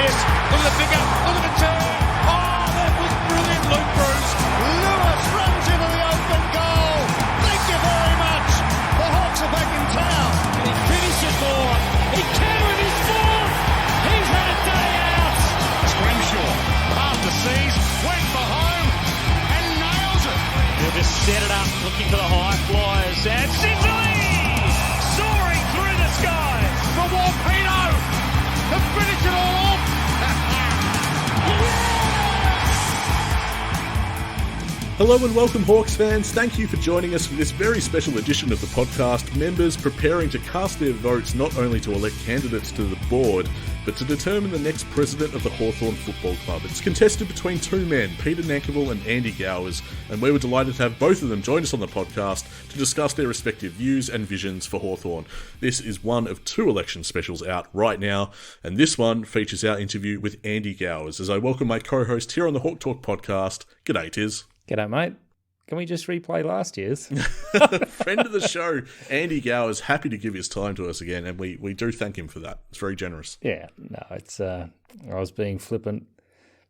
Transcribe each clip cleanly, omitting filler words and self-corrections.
this. Look at the pickup. Look at the turn. Oh, that was brilliant, Luke Bruce. Lewis runs into the open goal. Thank you very much. The Hawks are back in town. And he finishes more. He can with his fourth. He's had a day out. Scrimshaw, half the seas, went for home and nails it. He'll just set it up, looking for the high flyers. And Sicily soaring through the skies. The Warpino to finish it all off. Hello and welcome, Hawks fans. Thank you for joining us for this very special edition of the podcast. Members preparing to cast their votes not only to elect candidates to the board, but to determine the next president of the Hawthorn Football Club. It's contested between two men, Peter Nankerville and Andy Gowers, and we were delighted to have both of them join us on the podcast to discuss their respective views and visions for Hawthorn. This is one of two election specials out right now, and this one features our interview with Andy Gowers, as I welcome my co-host here on the Hawk Talk podcast. G'day, Tiz. G'day, mate. Can we just replay last year's? Friend of the show, Andy Gowers, happy to give his time to us again, and we do thank him for that. It's very generous. Yeah, no, it's I was being flippant,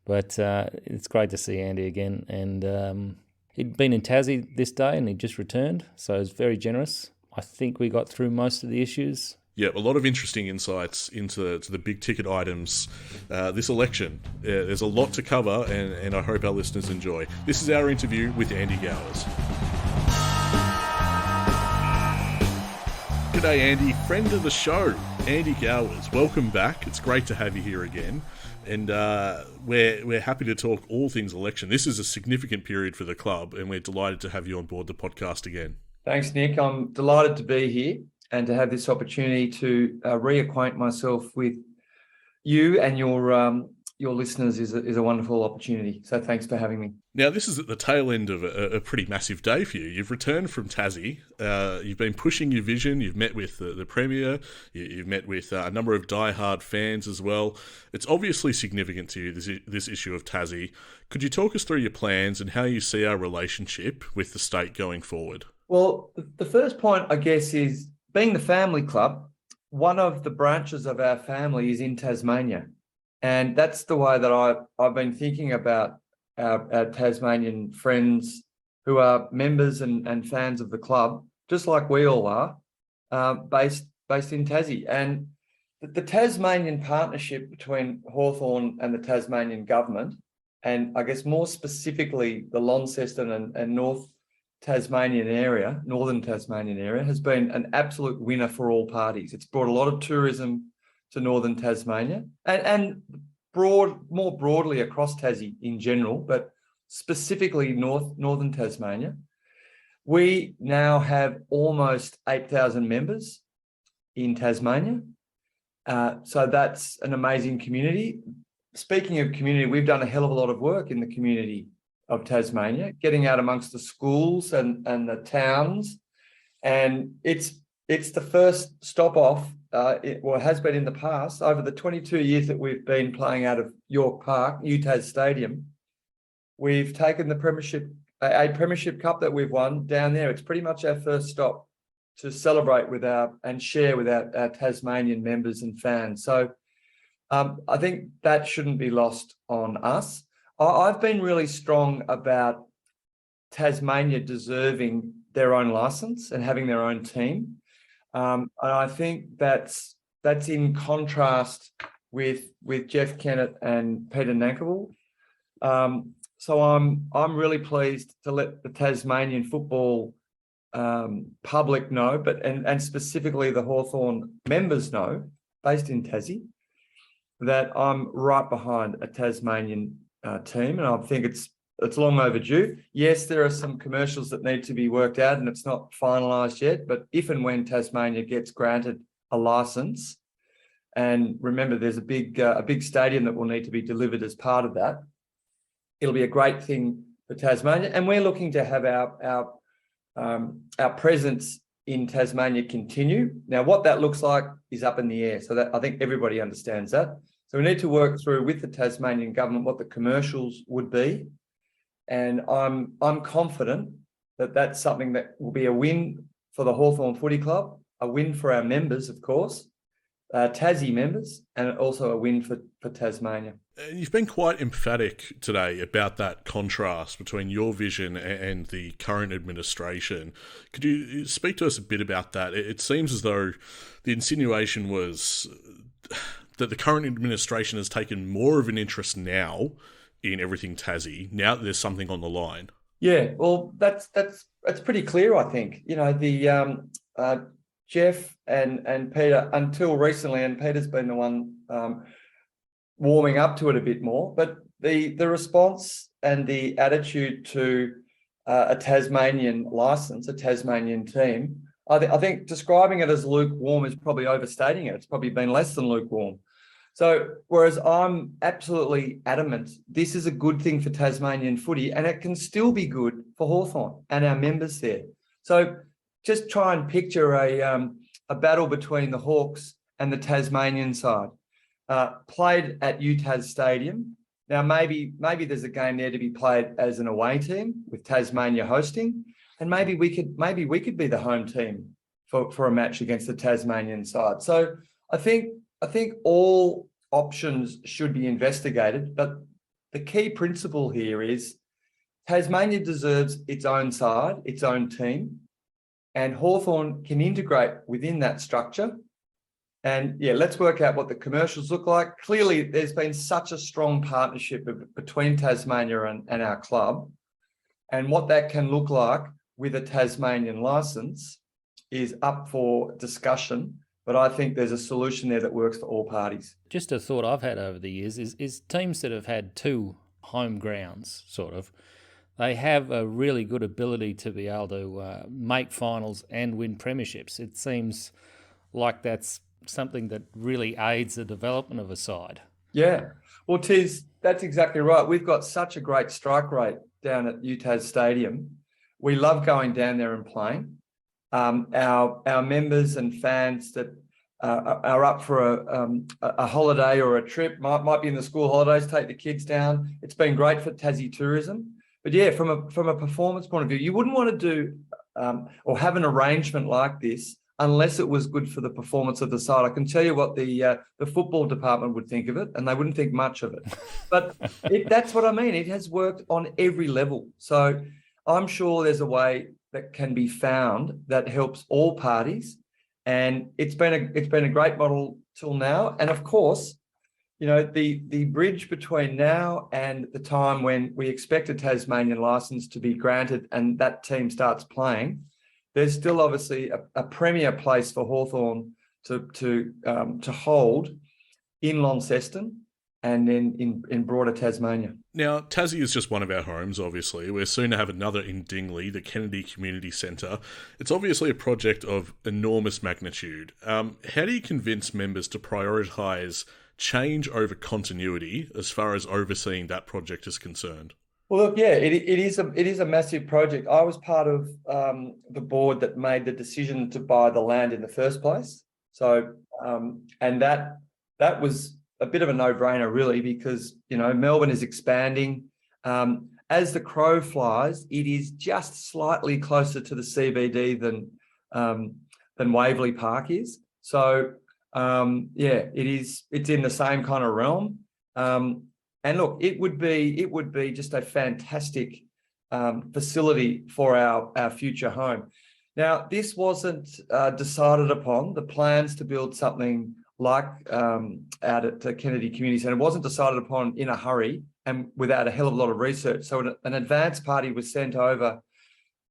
but it's great to see Andy again. And he'd been in Tassie this day, and he'd just returned, so it was very generous. I think we got through most of the issues. Yeah, a lot of interesting insights into the big ticket items this election. There's a lot to cover, and I hope our listeners enjoy. This is our interview with Andy Gowers. G'day, Andy, friend of the show, Andy Gowers. Welcome back. It's great to have you here again, and we're happy to talk all things election. This is a significant period for the club, and we're delighted to have you on board the podcast again. Thanks, Nick. I'm delighted to be here and to have this opportunity to reacquaint myself with you and your listeners is a wonderful opportunity. So thanks for having me. Now, this is at the tail end of a pretty massive day for you. You've returned from Tassie. You've been pushing your vision. You've met with the Premier. You've met with a number of diehard fans as well. It's obviously significant to you, this issue of Tassie. Could you talk us through your plans and how you see our relationship with the state going forward? Well, the first point, I guess, is being the family club, one of the branches of our family is in Tasmania. And that's the way that I've been thinking about our Tasmanian friends who are members and fans of the club, just like we all are, based in Tassie. And the Tasmanian partnership between Hawthorn and the Tasmanian government, and I guess more specifically the Launceston and Northern Tasmanian area, has been an absolute winner for all parties. It's brought a lot of tourism to northern Tasmania and more broadly across Tassie in general, but specifically northern Tasmania. We now have almost 8,000 members in Tasmania. So that's an amazing community. Speaking of community, we've done a hell of a lot of work in the community of Tasmania, getting out amongst the schools and the towns. And it's the first stop off, it has been in the past, over the 22 years that we've been playing out of York Park, UTAS Stadium. We've taken the a premiership cup that we've won down there. It's pretty much our first stop to celebrate and share with our Tasmanian members and fans. So I think that shouldn't be lost on us. I've been really strong about Tasmania deserving their own license and having their own team. And I think that's in contrast with Jeff Kennett and Peter Nankerville. So I'm really pleased to let the Tasmanian football public know, and specifically the Hawthorn members know, based in Tassie, that I'm right behind a Tasmanian team, and I think it's long overdue. Yes, there are some commercials that need to be worked out, and it's not finalised yet. But if and when Tasmania gets granted a licence, and remember, there's a big stadium that will need to be delivered as part of that, it'll be a great thing for Tasmania. And we're looking to have our presence in Tasmania continue. Now, what that looks like is up in the air. So that I think everybody understands that. So we need to work through with the Tasmanian government what the commercials would be. And I'm confident that that's something that will be a win for the Hawthorn Footy Club, a win for our members, of course, Tassie members, and also a win for Tasmania. And you've been quite emphatic today about that contrast between your vision and the current administration. Could you speak to us a bit about that? It seems as though the insinuation was that the current administration has taken more of an interest now in everything Tassie, now that there's something on the line. Yeah, well, that's pretty clear, I think. You know, the Jeff and Peter, until recently, and Peter's been the one warming up to it a bit more, but the response and the attitude to a Tasmanian license, a Tasmanian team, I think describing it as lukewarm is probably overstating it. It's probably been less than lukewarm. So whereas I'm absolutely adamant, this is a good thing for Tasmanian footy, and it can still be good for Hawthorn and our members there. So just try and picture a battle between the Hawks and the Tasmanian side, played at UTAS Stadium. Now maybe there's a game there to be played as an away team with Tasmania hosting, and maybe we could be the home team for a match against the Tasmanian side. So I think all options should be investigated, but the key principle here is Tasmania deserves its own side, its own team, and Hawthorn can integrate within that structure. And yeah, let's work out what the commercials look like. Clearly, there's been such a strong partnership between Tasmania and our club, and what that can look like with a Tasmanian license is up for discussion. But I think there's a solution there that works for all parties. Just a thought I've had over the years is teams that have had two home grounds, sort of, they have a really good ability to be able to make finals and win premierships. It seems like that's something that really aids the development of a side. Yeah, well, that's exactly right. We've got such a great strike rate down at UTAS Stadium. We love going down there and playing. Our members and fans that are up for a holiday or a trip, might be in the school holidays, take the kids down. It's been great for Tassie tourism. But yeah, from a performance point of view, you wouldn't want to do or have an arrangement like this unless it was good for the performance of the side. I can tell you what the football department would think of it, and they wouldn't think much of it. But that's what I mean. It has worked on every level. So I'm sure there's a way that can be found that helps all parties, and it's been a great model till now. And of course, you know, the bridge between now and the time when we expect a Tasmanian license to be granted and that team starts playing, there's still obviously a premier place for Hawthorn to hold in Launceston and then in broader Tasmania. Now, Tassie is just one of our homes, obviously. We're soon to have another in Dingley, the Kennedy Community Centre. It's obviously a project of enormous magnitude. How do you convince members to prioritise change over continuity as far as overseeing that project is concerned? Well, look, yeah, it is a massive project. I was part of the board that made the decision to buy the land in the first place. So, and that was a bit of a no-brainer, really, because, you know, Melbourne is expanding. As the crow flies, it is just slightly closer to the CBD than Waverley Park is. So, yeah, it's in the same kind of realm. And look, it would be just a fantastic facility for our future home. Now, this wasn't decided upon. The plans to build something like out at the Kennedy Community Centre wasn't decided upon in a hurry and without a hell of a lot of research. So an advance party was sent over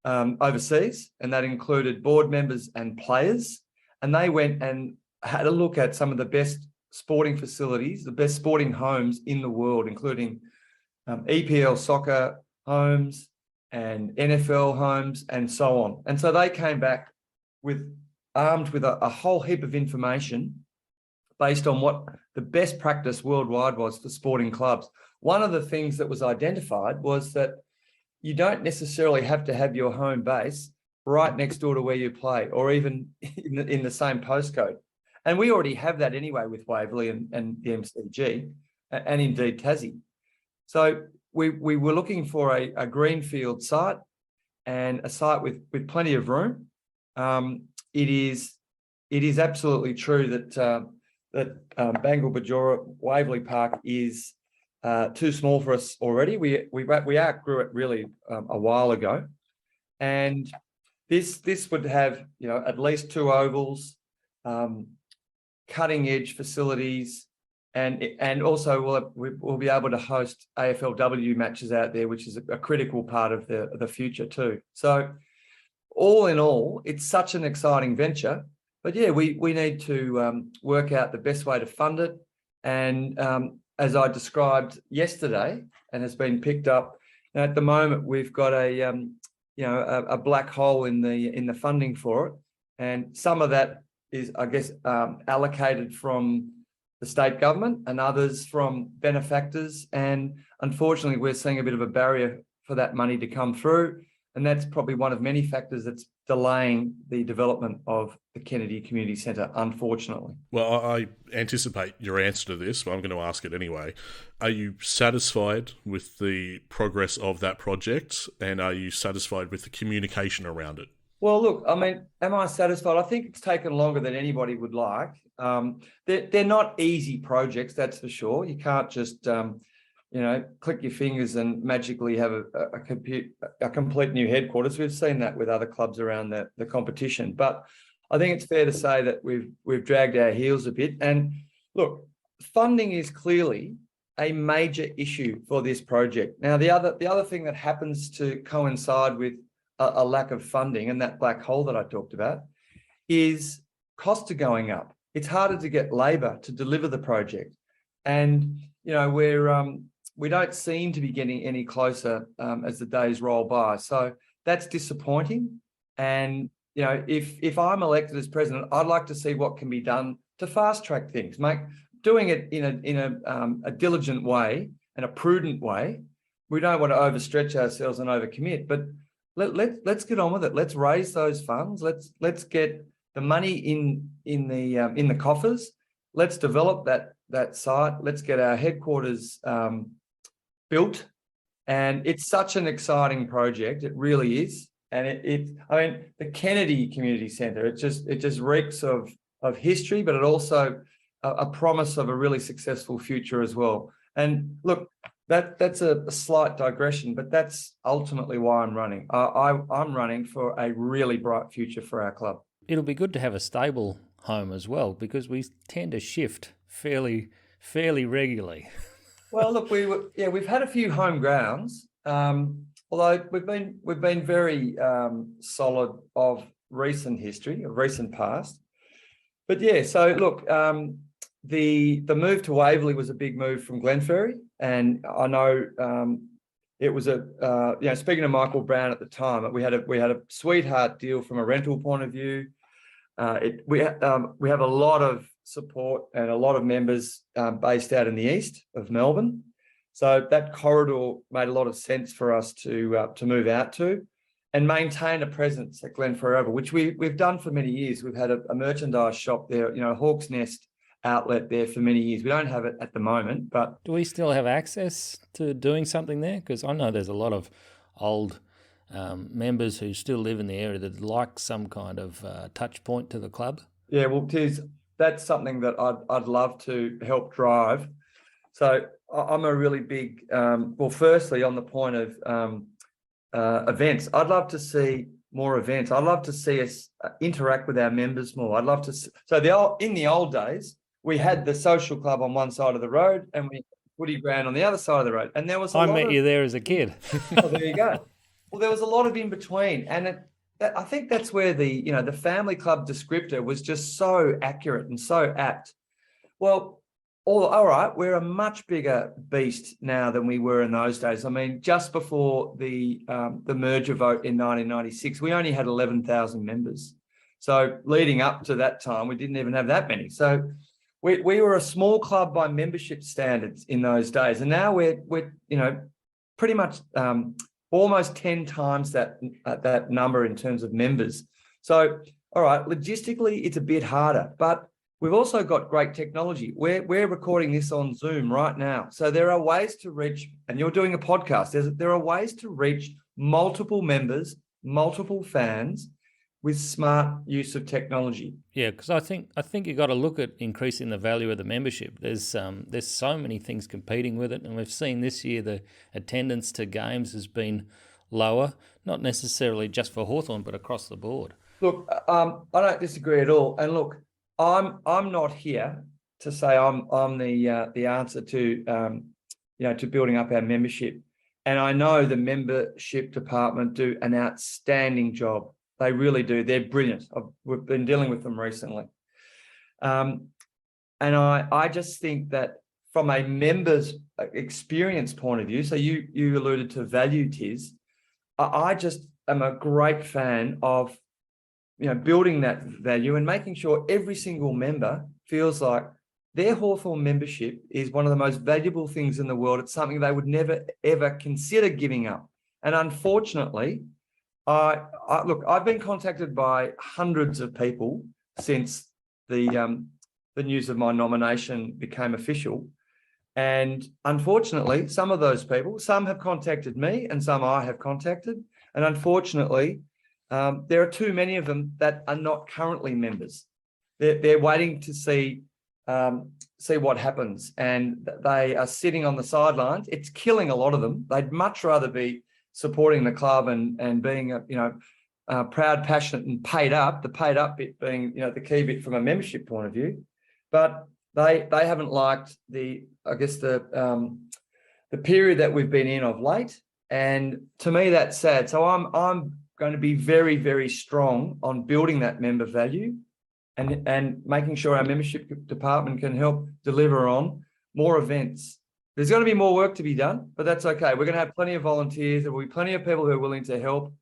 overseas, and that included board members and players. And they went and had a look at some of the best sporting facilities, the best sporting homes in the world, including EPL soccer homes and NFL homes and so on. And so they came back armed with a whole heap of information based on what the best practice worldwide was for sporting clubs. One of the things that was identified was that you don't necessarily have to have your home base right next door to where you play, or even in the same postcode. And we already have that anyway with Waverley and the MCG, and indeed Tassie. So we were looking for a greenfield site, and a site with plenty of room. It is absolutely true that Bangor Bajora Waverley Park is too small for us already. We outgrew it really a while ago, and this would have at least 2 ovals, cutting edge facilities, and also we'll be able to host AFLW matches out there, which is a critical part of the future too. So all in all, it's such an exciting venture. But yeah, we need to work out the best way to fund it. And as I described yesterday, and has been picked up, at the moment we've got a black hole in the funding for it, and some of that is, I guess, allocated from the state government and others from benefactors. And unfortunately, we're seeing a bit of a barrier for that money to come through. And that's probably one of many factors that's delaying the development of the Kennedy Community Centre, unfortunately. Well, I anticipate your answer to this, but I'm going to ask it anyway. Are you satisfied with the progress of that project, and are you satisfied with the communication around it? Well, look, I mean, am I satisfied? I think it's taken longer than anybody would like. They're not easy projects, that's for sure. You can't just click your fingers and magically have a complete new headquarters. We've seen that with other clubs around the competition. But I think it's fair to say that we've dragged our heels a bit. And look, funding is clearly a major issue for this project. Now, the other thing that happens to coincide with a lack of funding and that black hole that I talked about is costs are going up. It's harder to get labour to deliver the project. And, we don't seem to be getting any closer as the days roll by. So that's disappointing. And, if I'm elected as president, I'd like to see what can be done to fast track things, doing it in a diligent way and a prudent way. We don't want to overstretch ourselves and overcommit, but let's get on with it. Let's raise those funds. Let's get the money in the coffers. Let's develop that site. Let's get our headquarters built. And it's such an exciting project. It really is. And the Kennedy Community Centre, it just reeks of history, but it also a promise of a really successful future as well. And look, that's a slight digression, but that's ultimately why I'm running. I'm running for a really bright future for our club. It'll be good to have a stable home as well, because we tend to shift fairly regularly. Well, look, we've had a few home grounds, although we've been very solid of recent history, of recent past. But yeah, so look, the move to Waverley was a big move from Glenferrie, and I know it was speaking to Michael Brown at the time, we had a sweetheart deal from a rental point of view. We have a lot of support and a lot of members based out in the east of Melbourne, so that corridor made a lot of sense for us to move out to and maintain a presence at Glenferrie Oval, which we've done for many years. We've had a merchandise shop there, Hawk's Nest outlet there for many years. We don't have it at the moment, but do we still have access to doing something there? Because I know there's a lot of old members who still live in the area that like some kind of touch point to the club. Yeah, well, that's something that I'd love to help drive. So I'm a really big, firstly, on the point of events, I'd love to see more events. I'd love to see us interact with our members more. I'd love to. In the old days, we had the social club on one side of the road and we had footy ground on the other side of the road. And there was I met you there as a kid. Oh, there you go. Well, there was a lot of in between, and I think that's where the family club descriptor was just so accurate and so apt. Well, all right, we're a much bigger beast now than we were in those days. I mean, just before the merger vote in 1996, we only had 11,000 members. So leading up to that time, we didn't even have that many. So we were a small club by membership standards in those days, and now we're pretty much almost 10 times that number in terms of members. So, all right, logistically, it's a bit harder, but we've also got great technology. We're recording this on Zoom right now. So there are ways to reach, and you're doing a podcast, there are ways to reach multiple members, multiple fans with smart use of technology. Yeah, because I think you've got to look at increasing the value of the membership. There's so many things competing with it, and we've seen this year the attendance to games has been lower, not necessarily just for Hawthorn, but across the board. Look, I don't disagree at all. And look, I'm not here to say I'm the answer to to building up our membership. And I know the membership department do an outstanding job. They really do. They're brilliant. We've been dealing with them recently. And I just think that from a member's experience point of view, so you alluded to value, Tiz, I just am a great fan of building that value and making sure every single member feels like their Hawthorn membership is one of the most valuable things in the world. It's something they would never, ever consider giving up. And unfortunately, I've been contacted by hundreds of people since the news of my nomination became official. And unfortunately, some of those people, some have contacted me and some I have contacted. And unfortunately, there are too many of them that are not currently members. They're waiting to see what happens, and they are sitting on the sidelines. It's killing a lot of them. They'd much rather be supporting the club and being proud, passionate, and paid up. The paid up bit being the key bit from a membership point of view, but they haven't liked the period that we've been in of late. And to me, that's sad. So I'm going to be very, very strong on building that member value and making sure our membership department can help deliver on more events. There's going to be more work to be done, but that's okay. We're going to have plenty of volunteers. There will be plenty of people who are willing to help.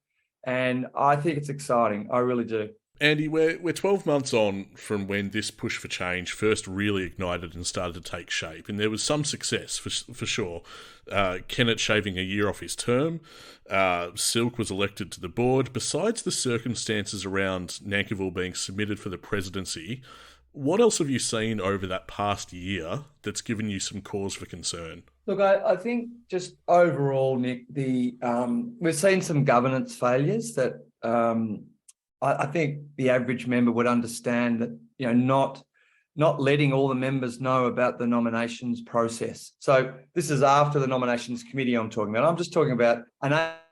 And I think it's exciting. I really do. Andy, we're 12 months on from when this push for change first really ignited and started to take shape, and there was some success for sure. Kennett shaving a year off his term, Silk was elected to the board. Besides the circumstances around Nankivell being submitted for the presidency, what else have you seen over that past year that's given you some cause for concern? Look, I think just overall, Nick, we've seen some governance failures that I think the average member would understand that, not letting all the members know about the nominations process. So this is after the nominations committee I'm talking about. I'm just talking about an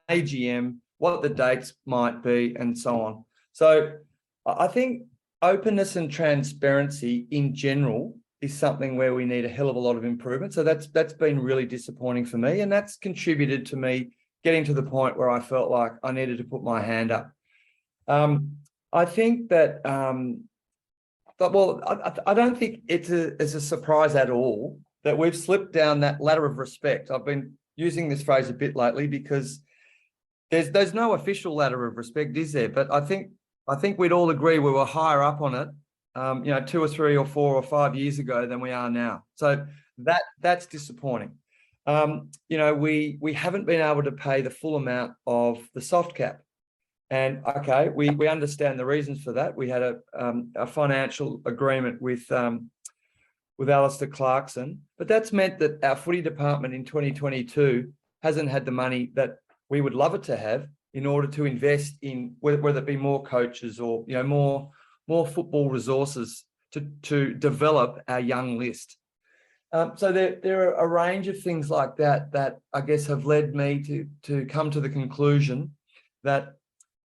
AGM, what the dates might be, and so on. So I think openness and transparency in general is something where we need a hell of a lot of improvement. So that's been really disappointing for me, and that's contributed to me getting to the point where I felt like I needed to put my hand up. I think that, I don't think it's a surprise at all that we've slipped down that ladder of respect. I've been using this phrase a bit lately because there's no official ladder of respect, is there? But I think we'd all agree we were higher up on it, 2 or 3 or 4 or 5 years ago than we are now. So that's disappointing. We haven't been able to pay the full amount of the soft cap. And okay, we understand the reasons for that. We had a financial agreement with Alistair Clarkson, but that's meant that our footy department in 2022 hasn't had the money that we would love it to have in order to invest in whether it be more coaches or more football resources to develop our young list. So there are a range of things like that I guess have led me to come to the conclusion that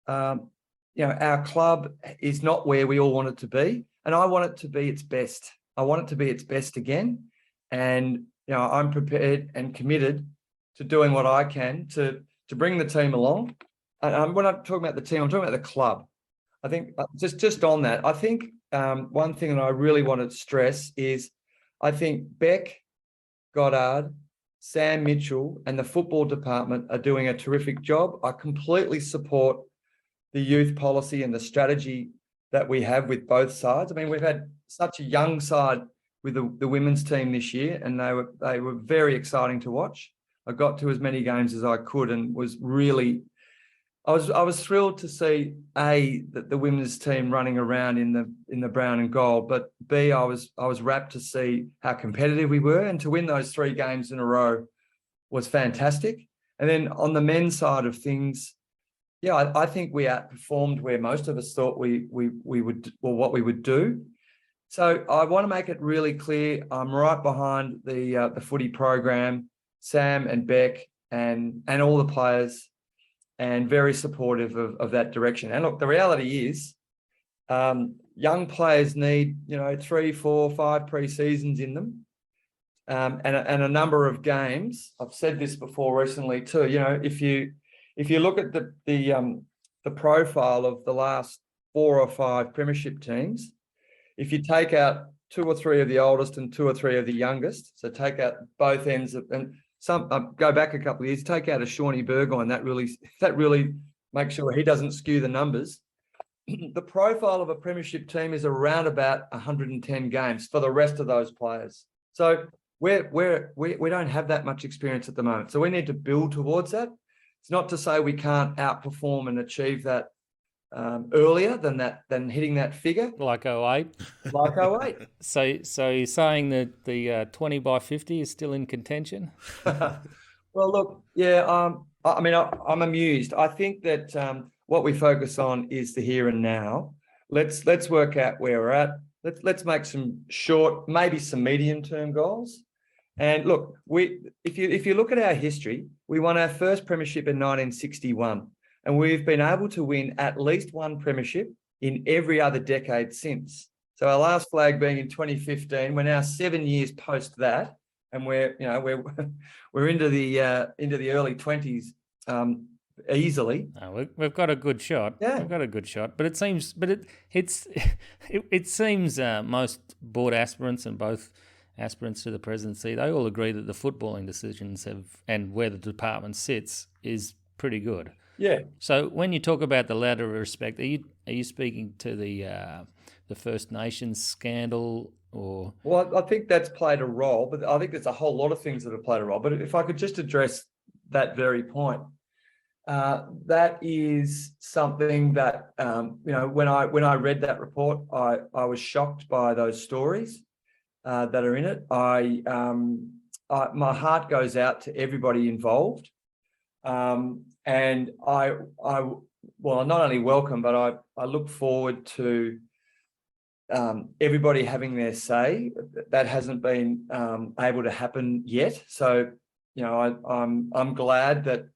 our club is not where we all want it to be, and I want it to be its best. I want it to be its best again, and I'm prepared and committed to doing what I can to bring the team along. And when I'm talking about the team, I'm talking about the club. I think just on that, I think one thing that I really want to stress is I think Beck, Goddard, Sam Mitchell, and the football department are doing a terrific job. I completely support the youth policy and the strategy that we have with both sides. I mean, we've had such a young side with the women's team this year, and they were very exciting to watch. I got to as many games as I could and was really, I was thrilled to see that the women's team running around in the brown and gold, but B, I was rapt to see how competitive we were, and to win those 3 games in a row was fantastic. And then on the men's side of things, yeah, I think we outperformed where most of us thought we would, or what we would do. So I want to make it really clear, I'm right behind the footy program, Sam and Beck and all the players, and very supportive of that direction. And look, the reality is, young players need 3, 4, 5 pre-seasons in them, and a number of games. I've said this before recently too. If you look at the profile of the last 4 or 5 premiership teams, if you take out 2 or 3 of the oldest and 2 or 3 of the youngest, so take out both ends of, and some go back a couple of years, take out a Shawnee Burgoyne, that really makes sure he doesn't skew the numbers. The profile of a premiership team is around about 110 games for the rest of those players. So we don't have that much experience at the moment. So we need to build towards that. It's not to say we can't outperform and achieve that earlier than hitting that figure. Like 08? Like 08. So you're saying that the 20 by 50 is still in contention? Well, look, yeah, I'm amused. I think that what we focus on is the here and now. Let's work out where we're at. Let's make some short, maybe some medium-term goals. And look, if you look at our history, we won our first premiership in 1961, and we've been able to win at least one premiership in every other decade since. So our last flag being in 2015. We're now 7 years post that, and we're into the early 20s easily. No, we've got a good shot. Yeah. We've got a good shot, but it seems most board aspirants and both aspirants to the presidency, they all agree that the footballing decisions and where the department sits is pretty good. Yeah. So when you talk about the ladder of respect, are you speaking to the First Nations scandal or? Well, I think that's played a role, but I think there's a whole lot of things that have played a role. But if I could just address that very point, that is something that when I read that report, I was shocked by those stories that are in it. My heart goes out to everybody involved, and I not only welcome, but I look forward to everybody having their say. That hasn't been able to happen yet. So I'm glad that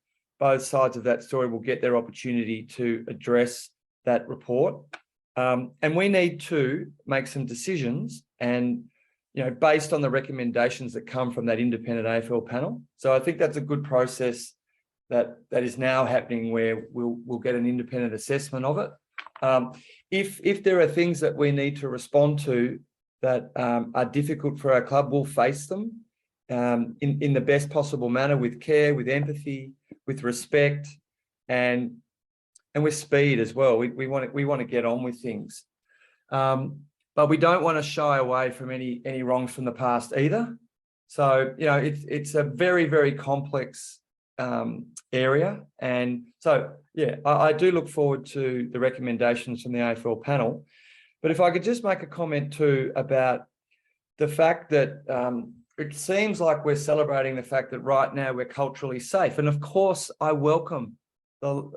both sides of that story will get their opportunity to address that report, and we need to make some decisions, and based on the recommendations that come from that independent AFL panel. So I think that's a good process that is now happening, where we'll get an independent assessment of it. If there are things that we need to respond to that are difficult for our club, we'll face them in the best possible manner, with care, with empathy, with respect, and with speed as well. We want to get on with things, but we don't want to shy away from any wrongs from the past either. So it's a very, very complex area, and so I do look forward to the recommendations from the AFL panel. But if I could just make a comment too about the fact that it seems like we're celebrating the fact that right now we're culturally safe, and of course I welcome the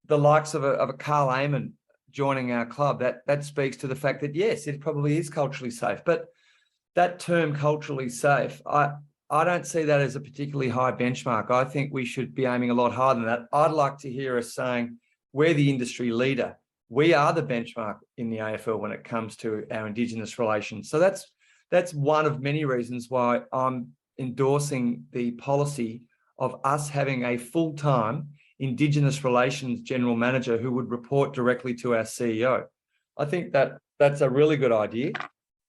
likes of a Carl Amon joining our club. That speaks to the fact that yes, it probably is culturally safe. But that term culturally safe, I don't see that as a particularly high benchmark. I think we should be aiming a lot higher than that. I'd like to hear us saying we're the industry leader. We are the benchmark in the AFL when it comes to our Indigenous relations. So that's one of many reasons why I'm endorsing the policy of us having a full-time Indigenous relations general manager who would report directly to our CEO. I think that's a really good idea,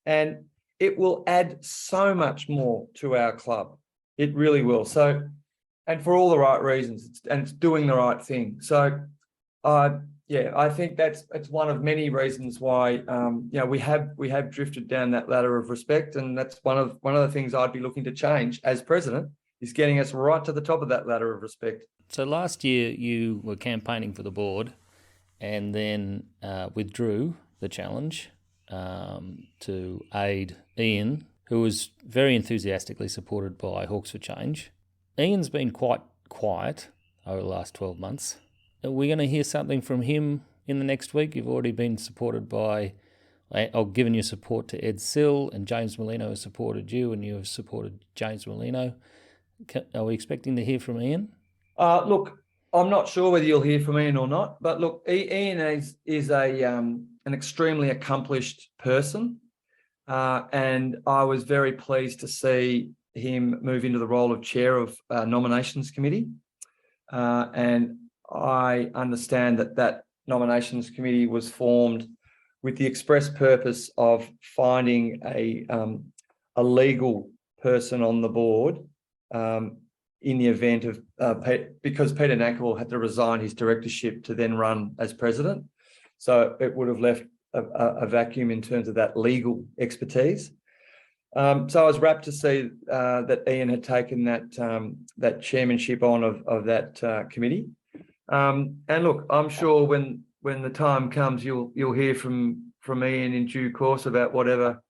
and it will add so much more to our club. It really will. So, and for all the right reasons, it's doing the right thing. So, I think it's one of many reasons why we have drifted down that ladder of respect, and that's one of the things I'd be looking to change as president, is getting us right to the top of that ladder of respect. So last year you were campaigning for the board, and then withdrew the challenge to aid Ian, who was very enthusiastically supported by Hawks for Change. Ian's been quite quiet over the last 12 months. Are we going to hear something from him in the next week? You've already been supported by, or given your support to Ed Sill, and James Molino has supported you, and you have supported James Molino. Are we expecting to hear from Ian? Look, I'm not sure whether you'll hear from Ian or not, but look, Ian is an extremely accomplished person, and I was very pleased to see him move into the role of chair of nominations committee, and I understand that nominations committee was formed with the express purpose of finding a legal person on the board in the event of because Peter Nackable had to resign his directorship to then run as president. So it would have left a vacuum in terms of that legal expertise. So I was rapt to see that Ian had taken that chairmanship on of that committee. And look, I'm sure when the time comes, you'll hear from Ian in due course about whatever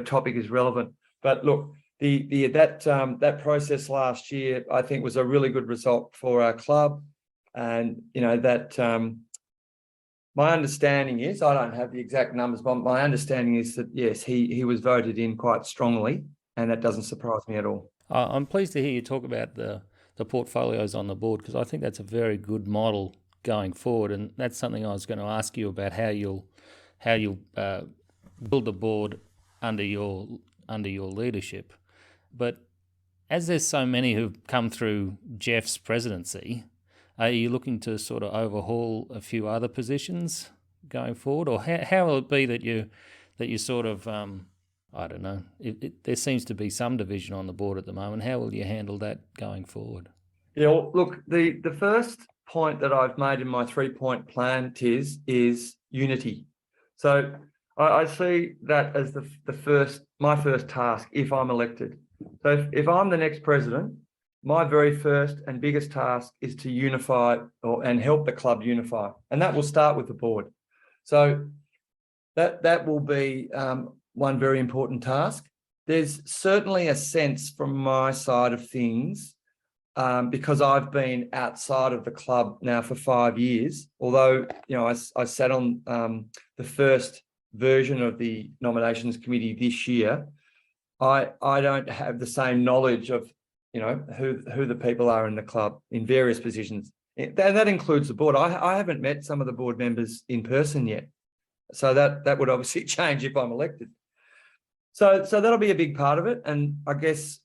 topic is relevant. But look, that process last year, I think, was a really good result for our club, and my understanding is, I don't have the exact numbers, but my understanding is that yes, he was voted in quite strongly, and that doesn't surprise me at all. I'm pleased to hear you talk about the portfolios on the board, because I think that's a very good model going forward, and that's something I was going to ask you about, how you'll build a board under your leadership. But as there's so many who've come through Jeff's presidency, are you looking to sort of overhaul a few other positions going forward, or how will it be that you sort of I don't know. There seems to be some division on the board at the moment. How will you handle that going forward? Yeah, well, look, the first point that I've made in my 3-point plan, Tiz, is unity. So I see that as my first task if I'm elected. So if I'm the next president, my very first and biggest task is to unify and help the club unify, and that will start with the board. So that will be one very important task. There's certainly a sense from my side of things, because I've been outside of the club now for 5 years, although I sat on the first version of the nominations committee this year. I don't have the same knowledge of who the people are in the club in various positions. That includes the board. I haven't met some of the board members in person yet, so that would obviously change if I'm elected. So that'll be a big part of it, and I guess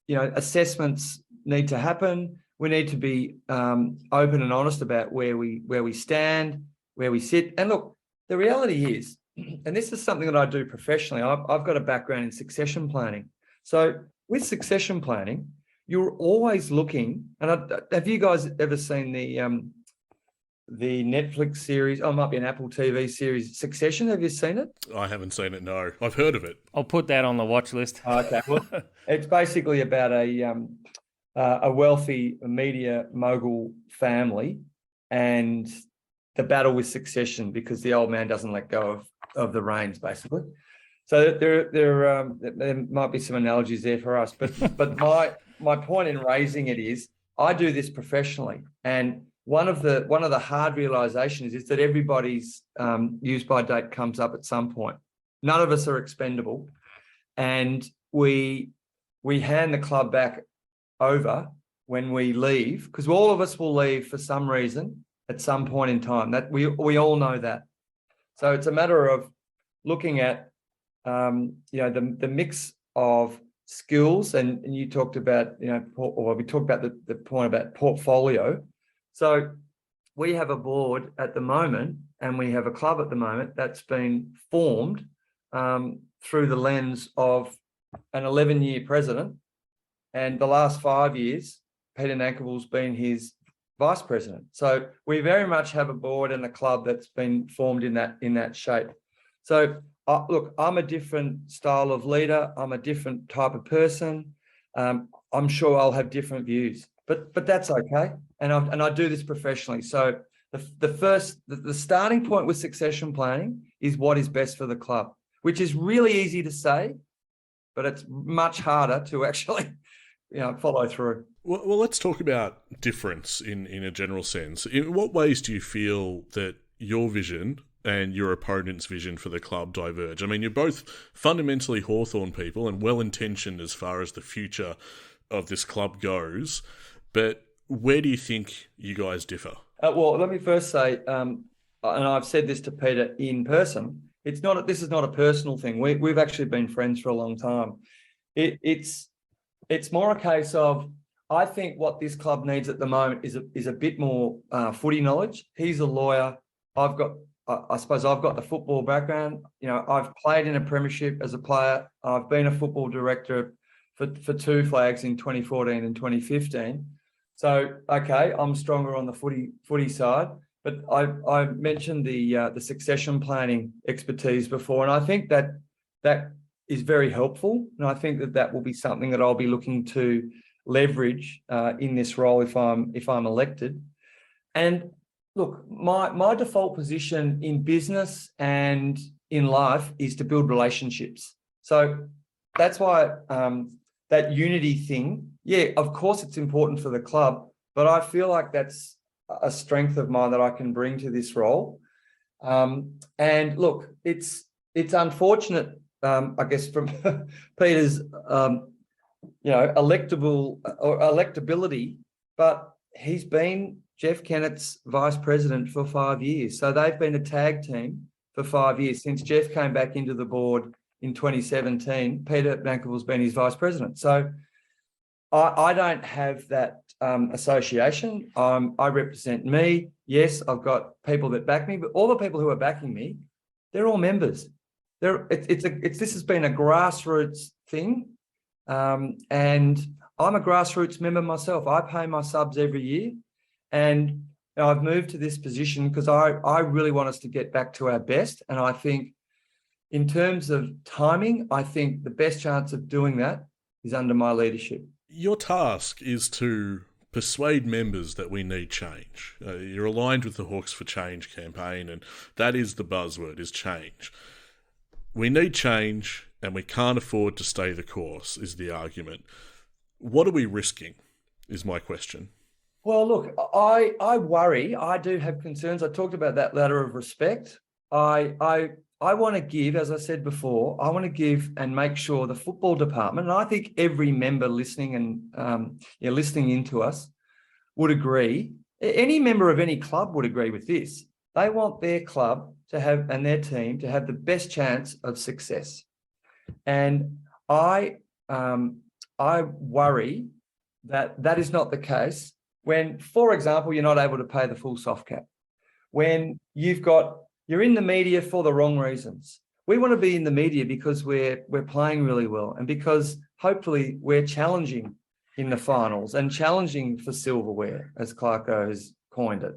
assessments need to happen. We need to be open and honest about where we stand, where we sit. And look, the reality is, and this is something that I do professionally, I've got a background in succession planning. So with succession planning, you're always looking, and have you guys ever seen the Netflix series? Oh, it might be an Apple TV series, Succession. Have you seen it? I haven't seen it, no. I've heard of it. I'll put that on the watch list. Okay. Well, it's basically about a wealthy media mogul family and the battle with succession, because the old man doesn't let go of the reins, basically. So there might be some analogies there for us, but my point in raising it is, I do this professionally, and one of the hard realizations is that everybody's use by date comes up at some point. None of us are expendable, and we hand the club back over when we leave, because all of us will leave for some reason at some point in time. That we all know that. So it's a matter of looking at the mix of skills, and you talked about we talked about the point about portfolio. So we have a board at the moment, and we have a club at the moment that's been formed through the lens of an 11-year president, and the last 5 years, Peter Nankable's been his vice president. So we very much have a board and a club that's been formed in that shape. So look, I'm a different style of leader. I'm a different type of person. I'm sure I'll have different views, but that's okay. And I do this professionally. So the starting point with succession planning is what is best for the club, which is really easy to say, but it's much harder to actually follow through. Well, let's talk about difference in a general sense. In what ways do you feel that your vision and your opponent's vision for the club diverge? I mean, you're both fundamentally Hawthorn people and well-intentioned as far as the future of this club goes, but where do you think you guys differ? Well, let me first say, and I've said this to Peter in person, this is not a personal thing. We've actually been friends for a long time. It's more a case of, I think what this club needs at the moment is a bit more footy knowledge. He's a lawyer. I suppose I've got the football background. I've played in a premiership as a player. I've been a football director for two flags in 2014 and 2015. So, okay, I'm stronger on the footy side. But I mentioned the succession planning expertise before, and I think that is very helpful. And I think that will be something that I'll be looking to leverage in this role if I'm elected. And look, my default position in business and in life is to build relationships. So that's why that unity thing, yeah, of course it's important for the club, but I feel like that's a strength of mine that I can bring to this role. And look, it's unfortunate, I guess, from Peter's electability, but he's been Jeff Kennett's vice president for 5 years. So they've been a tag team for 5 years. Since Jeff came back into the board in 2017, Peter Bankerville's been his vice president. So I don't have that association. I represent me. Yes, I've got people that back me, but all the people who are backing me, they're all members. This has been a grassroots thing. And I'm a grassroots member myself. I pay my subs every year. And I've moved to this position because I really want us to get back to our best. And I think in terms of timing, I think the best chance of doing that is under my leadership. Your task is to persuade members that we need change. You're aligned with the Hawks for Change campaign, and that is the buzzword, is change. We need change, and we can't afford to stay the course, is the argument. What are we risking, is my question. Well, look, I worry. I do have concerns. I talked about that letter of respect. I want to give, as I said before, I want to give and make sure the football department, and I think every member listening and listening into us would agree, any member of any club would agree with this. They want their club to have, and their team to have the best chance of success. And I worry that is not the case when, for example, you're not able to pay the full soft cap, when you're in the media for the wrong reasons. We want to be in the media because we're playing really well and because hopefully we're challenging in the finals and challenging for silverware, as Clarko has coined it.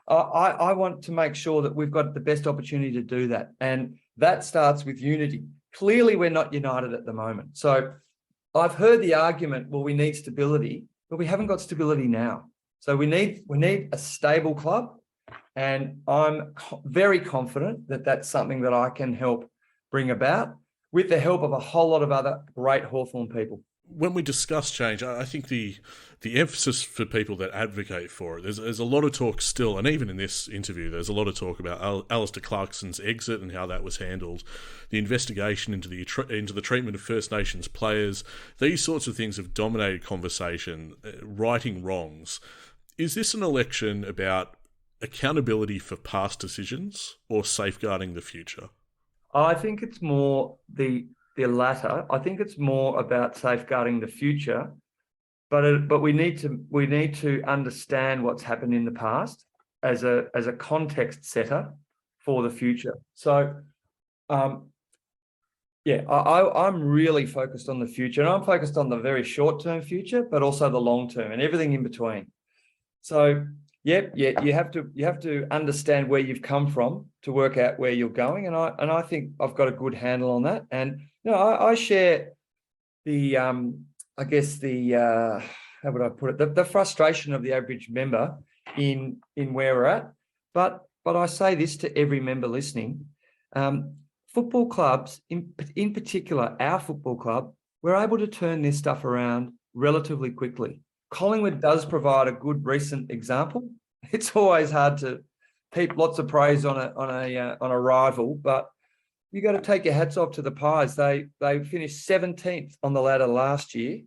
I want to make sure that we've got the best opportunity to do that. And that starts with unity. Clearly, we're not united at the moment. So I've heard the argument, well, we need stability, but we haven't got stability now. So we need a stable club. And I'm very confident that that's something that I can help bring about with the help of a whole lot of other great Hawthorn people. When we discuss change, I think the emphasis for people that advocate for it, there's a lot of talk still, and even in this interview, there's a lot of talk about Alistair Clarkson's exit and how that was handled, the investigation into the treatment of First Nations players. These sorts of things have dominated conversation, righting wrongs. Is this an election about accountability for past decisions or safeguarding the future? I think it's more the latter. I think it's more about safeguarding the future, but we need to understand what's happened in the past as a context setter for the future. So, I'm really focused on the future, and I'm focused on the very short-term future, but also the long-term and everything in between. So, you have to understand where you've come from to work out where you're going, and I think I've got a good handle on that. And I share the how would I put it, the frustration of the average member in where we're at. But I say this to every member listening: football clubs, in particular, our football club, we're able to turn this stuff around relatively quickly. Collingwood does provide a good recent example. It's always hard to heap lots of praise on a rival, but you got to take your hats off to the Pies. They finished 17th on the ladder last year,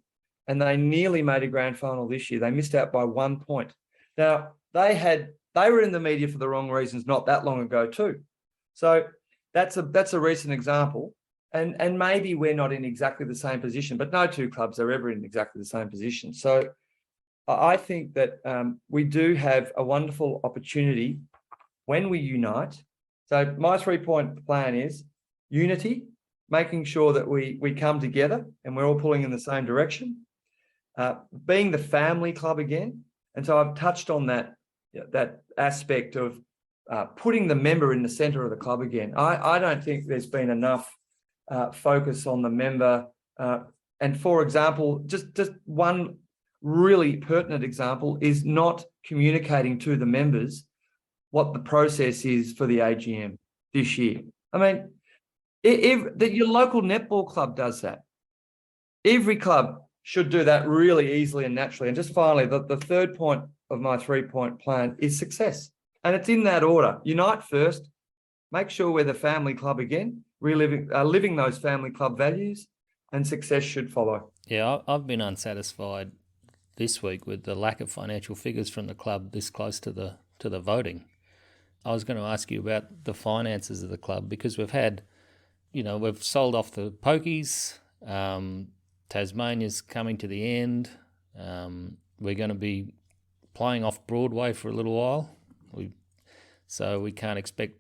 and they nearly made a grand final this year. They missed out by 1 point. Now they were in the media for the wrong reasons not that long ago too. So that's a recent example. And maybe we're not in exactly the same position, but no two clubs are ever in exactly the same position. So I think that we do have a wonderful opportunity when we unite. So my 3-point plan is unity, making sure that we come together and we're all pulling in the same direction, being the family club again. And so I've touched on that aspect of putting the member in the centre of the club again. I don't think there's been enough focus on the member. And for example, just one really pertinent example is not communicating to the members what the process is for the AGM this year. I mean, if your local netball club does that, every club should do that really easily and naturally. And just finally, the third point of my 3-point plan is success. And it's in that order. Unite first, make sure we're the family club again, living those family club values, and success should follow. Yeah, I've been unsatisfied this week with the lack of financial figures from the club this close to the voting. I was going to ask you about the finances of the club because we've sold off the pokies. Tasmania's coming to the end. We're going to be playing off Broadway for a little while. So we can't expect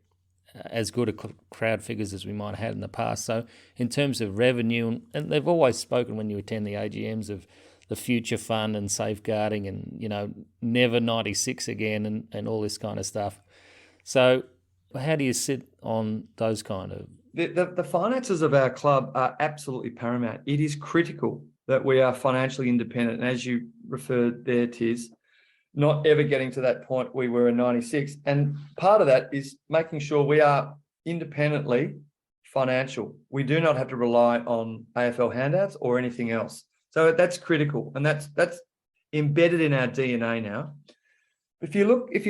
as good a crowd figures as we might have had in the past. So in terms of revenue, and they've always spoken when you attend the AGMs of the future fund and safeguarding and, never 96 again and all this kind of stuff. So how do you sit on those kind of... The finances of our club are absolutely paramount. It is critical that we are financially independent. And as you referred there, Tiz, not ever getting to that point we were in 96. And part of that is making sure we are independently financial. We do not have to rely on AFL handouts or anything else. So that's critical. And that's embedded in our DNA now. If you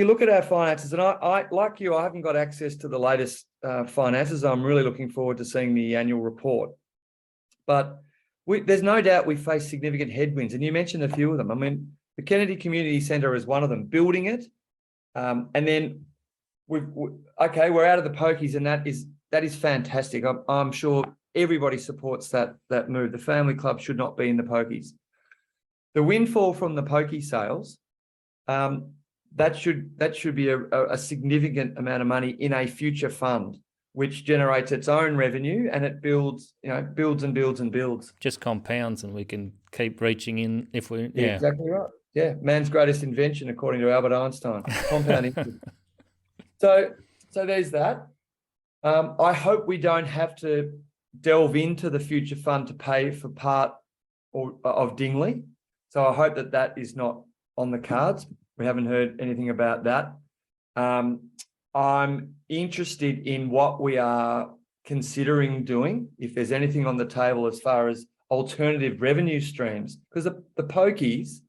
look at our finances, and I like you, I haven't got access to the latest finances. I'm really looking forward to seeing the annual report. But there's no doubt we face significant headwinds, and you mentioned a few of them. I mean, the Kennedy Community Centre is one of them, building it. And then we're out of the pokies, and that is fantastic. I'm sure everybody supports that move. The family club should not be in the pokies. The windfall from the pokey sales, that should be a significant amount of money in a future fund, which generates its own revenue, and it builds and builds and builds. Just compounds, and we can keep reaching in if we... Yeah. Exactly right. Yeah, man's greatest invention, according to Albert Einstein, compounding. So there's that. I hope we don't have to delve into the future fund to pay for part of Dingley. So I hope that is not on the cards. We haven't heard anything about that. I'm interested in what we are considering doing, if there's anything on the table as far as alternative revenue streams, because the pokies,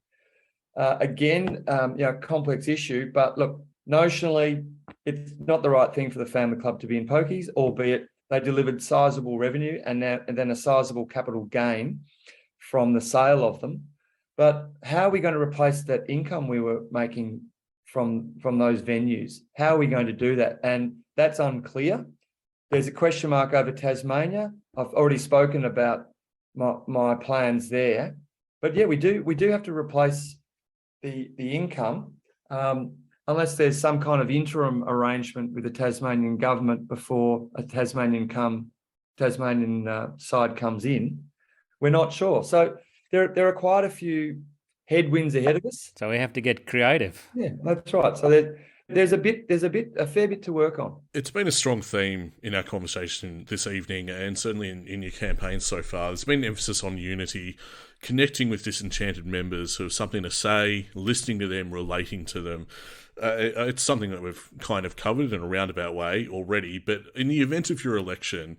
complex issue, but look, notionally, it's not the right thing for the family club to be in pokies, albeit they delivered sizable revenue and then a sizable capital gain from the sale of them. But how are we going to replace that income we were making from those venues? How are we going to do that? And that's unclear. There's a question mark over Tasmania. I've already spoken about my plans there. But yeah, we do have to replace the income unless there's some kind of interim arrangement with the Tasmanian government before a Tasmanian side comes in. We're not sure. So there are quite a few headwinds ahead of us. So we have to get creative. Yeah, that's right. So there's a fair bit to work on. It's been a strong theme in our conversation this evening, and certainly in your campaign so far. There's been an emphasis on unity, connecting with disenchanted members who have something to say, listening to them, relating to them. It's something that we've kind of covered in a roundabout way already, but in the event of your election,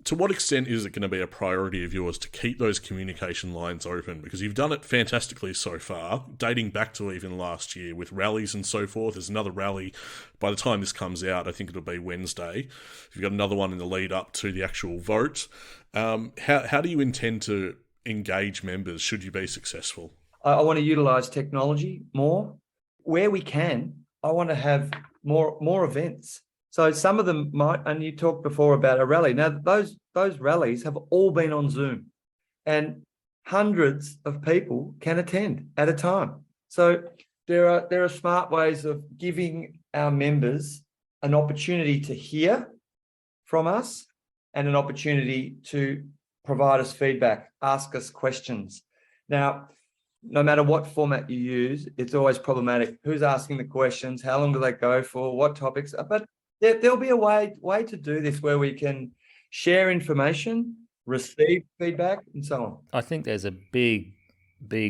to what extent is it going to be a priority of yours to keep those communication lines open? Because you've done it fantastically so far, dating back to even last year with rallies and so forth. There's another rally. By the time this comes out, I think it'll be Wednesday. You've got another one in the lead up to the actual vote. How do you intend to engage members should you be successful? I want to utilise technology more. Where we can, I want to have more events. So some of them might, and you talked before about a rally. Now, those rallies have all been on Zoom, and hundreds of people can attend at a time. So there are smart ways of giving our members an opportunity to hear from us and an opportunity to provide us feedback, ask us questions. Now, no matter what format you use, it's always problematic. Who's asking the questions? How long do they go for? What topics? But there'll be a way to do this where we can share information, receive feedback, and so on. I think there's a big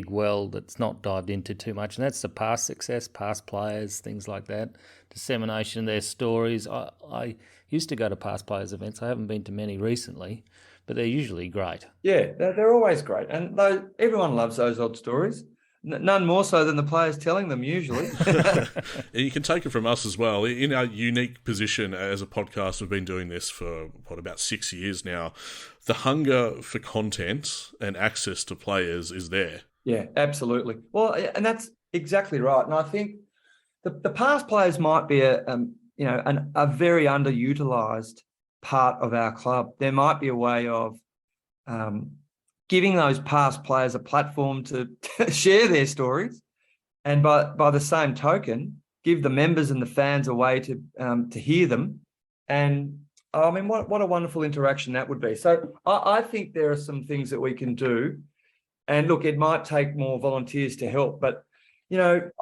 well that's not dived into too much, and that's the past success, past players, things like that, dissemination of their stories. I used to go to past players events. I haven't been to many recently, but they're usually great. Yeah, they're always great. And everyone loves those odd stories. None more so than the players telling them, usually. You can take it from us as well. In our unique position as a podcast, we've been doing this for, about 6 years now. The hunger for content and access to players is there. Yeah, absolutely. Well, and that's exactly right. And I think the past players might be a very underutilised part of our club. There might be a way of giving those past players a platform to share their stories, and by the same token, give the members and the fans a way to hear them. And I mean, what a wonderful interaction that would be. So I think there are some things that we can do. And look, it might take more volunteers to help, but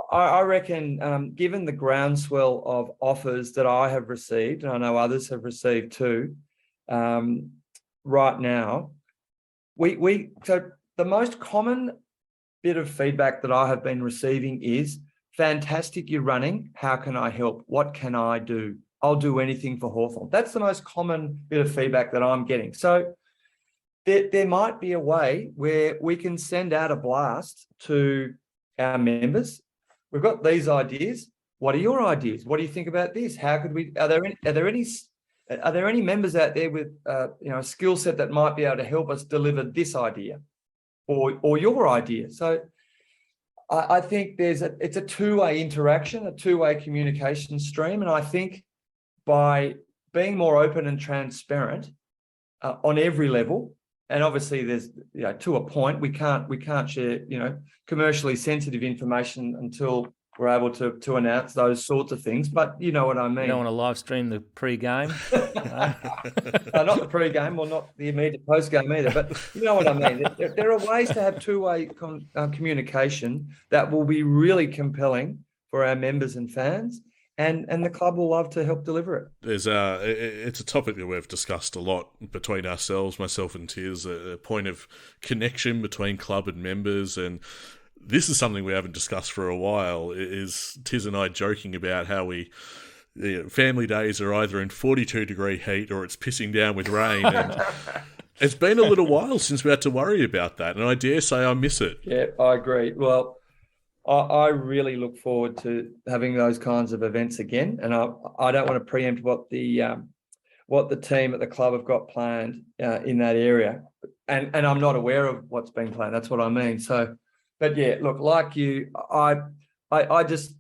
I reckon, given the groundswell of offers that I have received, and I know others have received too, right now, so the most common bit of feedback that I have been receiving is, fantastic, you're running. How can I help? What can I do? I'll do anything for Hawthorn. That's the most common bit of feedback that I'm getting. So there might be a way where we can send out a blast to our members. We've got these ideas. What are your ideas? What do you think about this? How could we? Are there any members out there with a skill set that might be able to help us deliver this idea, or your idea? So I think it's a two-way interaction, a two-way communication stream, and I think by being more open and transparent on every level, and obviously there's to a point we can't share commercially sensitive information until we're able to announce those sorts of things, but you know what I mean. You don't want to live stream the pre-game? No, not the pre-game, or not the immediate post-game either, but you know what I mean. There are ways to have two-way communication that will be really compelling for our members and fans, and the club will love to help deliver it. It's a topic that we've discussed a lot between ourselves, myself and Tiz, a point of connection between club and members, and this is something we haven't discussed for a while, is Tiz and I joking about how family days are either in 42-degree heat or it's pissing down with rain. And it's been a little while since we had to worry about that, and I dare say I miss it. Yeah, I agree. Well, I really look forward to having those kinds of events again, and I don't want to preempt what the team at the club have got planned in that area, and I'm not aware of what's been planned. That's what I mean. So. But yeah, look, like you, I just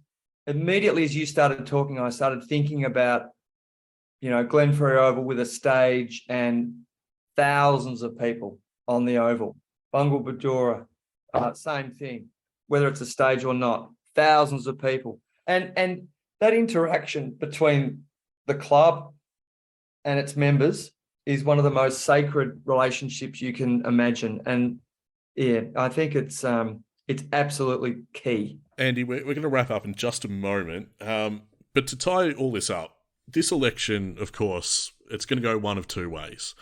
immediately as you started talking, I started thinking about, Glenferrie Oval with a stage and thousands of people on the oval. Bungle Bajora, same thing, whether it's a stage or not, thousands of people. And that interaction between the club and its members is one of the most sacred relationships you can imagine. And yeah, I think it's absolutely key. Andy, we're going to wrap up in just a moment. But to tie all this up, this election, of course, it's going to go one of two ways.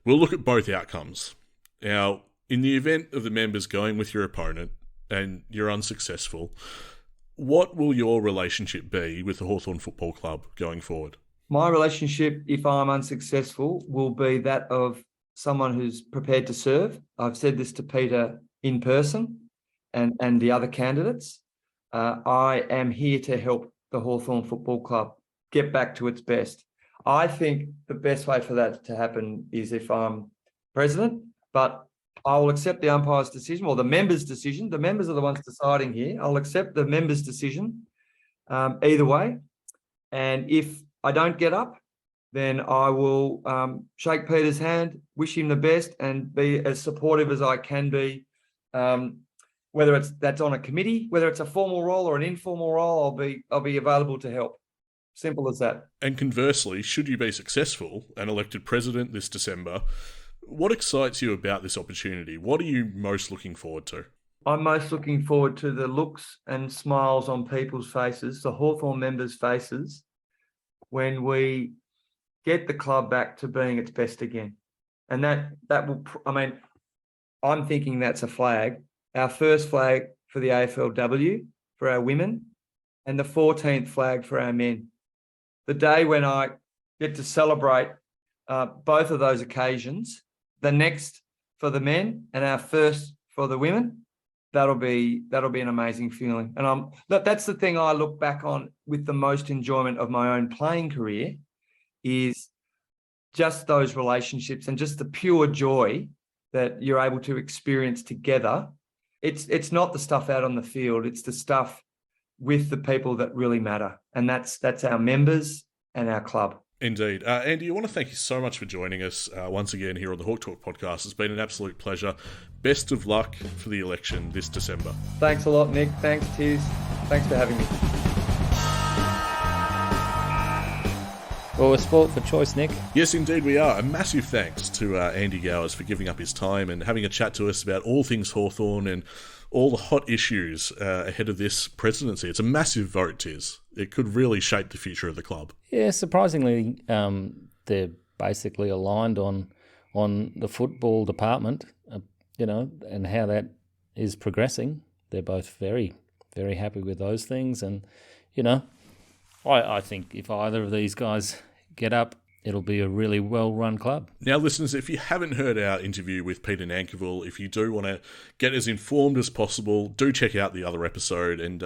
We'll look at both outcomes. Now, in the event of the members going with your opponent and you're unsuccessful, what will your relationship be with the Hawthorn Football Club going forward? My relationship, if I'm unsuccessful, will be that of someone who's prepared to serve. I've said this to Peter in person and the other candidates. I am here to help the Hawthorn Football Club get back to its best. I think the best way for that to happen is if I'm president, but I will accept the umpire's decision or the members' decision. The members are the ones deciding here. I'll accept the members' decision either way. And if I don't get up, then I will shake Peter's hand, wish him the best, and be as supportive as I can be. Whether that's on a committee, whether it's a formal role or an informal role, I'll be available to help. Simple as that. And conversely, should you be successful and elected president this December, what excites you about this opportunity? What are you most looking forward to? I'm most looking forward to the looks and smiles on people's faces, the Hawthorn members' faces, when we get the club back to being its best again. And that will, I'm thinking that's a flag, our first flag for the AFLW, for our women, and the 14th flag for our men. The day when I get to celebrate both of those occasions, the next for the men and our first for the women, that'll be an amazing feeling. And that's the thing I look back on with the most enjoyment of my own playing career, is just those relationships and just the pure joy that you're able to experience together. It's not the stuff out on the field, it's the stuff with the people that really matter. And that's our members and our club. Indeed. Andy, I want to thank you so much for joining us once again here on the Hawk Talk podcast. It's been an absolute pleasure. Best of luck for the election this December. Thanks a lot, Nick. Thanks, Tiz. Thanks for having me. Well, we're sport for choice, Nick. Yes, indeed we are. A massive thanks to Andy Gowers for giving up his time and having a chat to us about all things Hawthorn and all the hot issues ahead of this presidency. It's a massive vote, Tiz. It could really shape the future of the club. Yeah, surprisingly, they're basically aligned on the football department, and how that is progressing. They're both very, very happy with those things. And, I think if either of these guys get up, it'll be a really well-run club. Now, listeners, if you haven't heard our interview with Peter Nankerville, if you do want to get as informed as possible, do check out the other episode and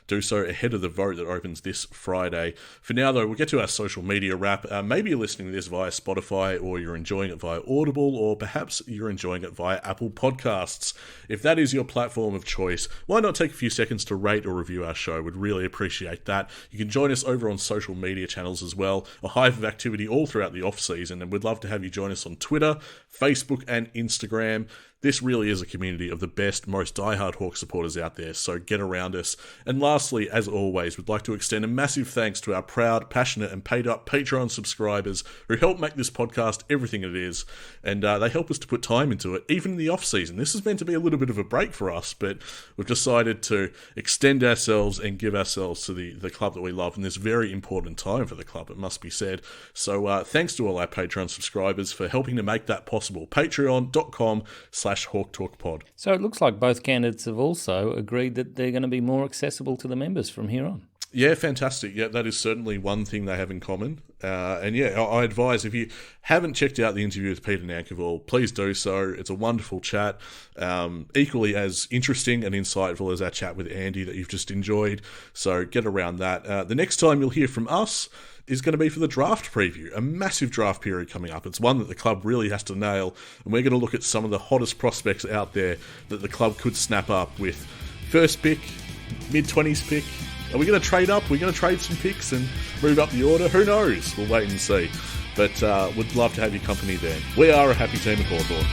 do so ahead of the vote that opens this Friday. For now, though, we'll get to our social media wrap. Maybe you're listening to this via Spotify, or you're enjoying it via Audible, or perhaps you're enjoying it via Apple Podcasts. If that is your platform of choice, why not take a few seconds to rate or review our show? We'd really appreciate that. You can join us over on social media channels as well, a hive of activity all throughout the off-season, and we'd love to have you join us on Twitter, Facebook and Instagram. This really is a community of the best, most diehard Hawk supporters out there, so get around us. And lastly, as always, we'd like to extend a massive thanks to our proud, passionate and paid-up Patreon subscribers who help make this podcast everything it is, and they help us to put time into it, even in the off-season. This is meant to be a little bit of a break for us, but we've decided to extend ourselves and give ourselves to the club that we love in this very important time for the club, it must be said. So thanks to all our Patreon subscribers for helping to make that possible. Patreon.com/HawkTalkPod. So it looks like both candidates have also agreed that they're going to be more accessible to the members from here on. Yeah, fantastic. Yeah, that is certainly one thing they have in common. And yeah, I advise, if you haven't checked out the interview with Peter Nankerville, please do so. It's a wonderful chat, equally as interesting and insightful as our chat with Andy that you've just enjoyed. So get around that. The next time you'll hear from us is going to be for the draft preview, a massive draft period coming up. It's one that the club really has to nail, and we're going to look at some of the hottest prospects out there that the club could snap up with first pick, mid-20s pick. Are we going to trade up? We're going to trade some picks and move up the order? Who knows? We'll wait and see. But would love to have your company then. We are a happy team at Hawthorn.